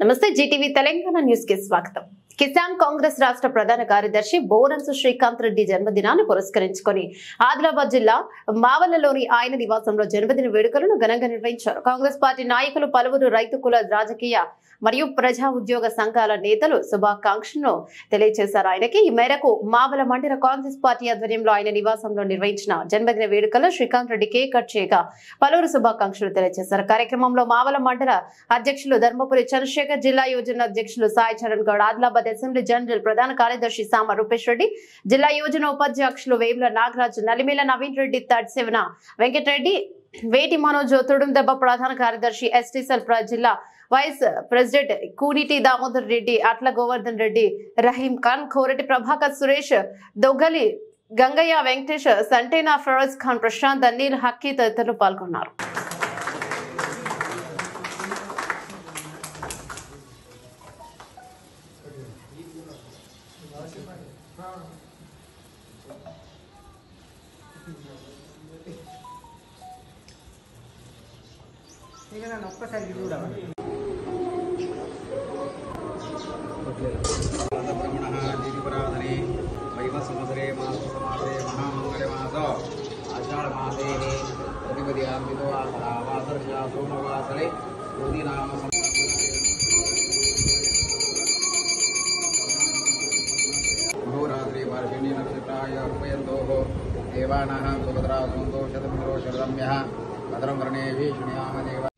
నమస్తే Zee TV Telangana news కి స్వాగతం। కిసాన్ కాంగ్రెస్ రాష్ట్ర ప్రధాన కార్యదర్శి బోరన్సు శ్రీకాంత్ రెడ్డి జన్మదినాన్ని పురస్కరించుకొని ఆదిలాబాద్ జిల్లా మావలలోని ఆయన నివాసంలో జన్మదిన వేడుకలను ఘనంగా నిర్వహించారు। కాంగ్రెస్ పార్టీ నాయకులు పలువురు రైతు కుల రాజకీయ మరియు ప్రజా ఉద్యోగ సంఘాల నేతలు శుభాకాంక్షలను తెలియజేశారు। ఆయనకి ఈ మేరకు మావల మండల కాంగ్రెస్ పార్టీ ఆధ్వర్యంలో ఆయన నివాసంలో నిర్వహించిన జన్మదిన వేడుకల్లో శ్రీకాంత్ రెడ్డి కేక్ కట్ చేయగా పలువురు శుభాకాంక్షలు తెలియజేశారు। కార్యక్రమంలో మావల మండల అధ్యక్షులు ధర్మపురి చంద్రశేఖర్, జిల్లా యోజన అధ్యక్షులు సాయి చరణ్ గౌడ్, ఆదిలాబాద్ అసెంబ్లీ జనరల్ ప్రధాన కార్యదర్శి సామ రూపేష్ రెడ్డి, జిల్లా యోజన ఉపాధ్యక్షులు వేముల నాగరాజు, నలిమేల నవీన్ రెడ్డి, తడ్సేవన వెంకటరెడ్డి, వేటి మనోజ్, తుడుందెబ్బ ప్రధాన కార్యదర్శి ఎస్టీసెల్ జిల్లా వైస్ ప్రెసిడెంట్ కూనిటి దామోదర్ రెడ్డి, అట్ల గోవర్ధన్ రెడ్డి, రహీం ఖాన్, కోరటి ప్రభాకర్, సురేష్, దొగ్గలి గంగయ్య, వెంకటేష్, సంటేనా, ఫిరోజ్ ఖాన్, ప్రశాంత్, అనిల్, హక్కీ తదితరులు పాల్గొన్నారు। देवानां सुभद्रा संतोषदमिरो शरम्यः भद्रं कर्णे भीषण्यामदेव।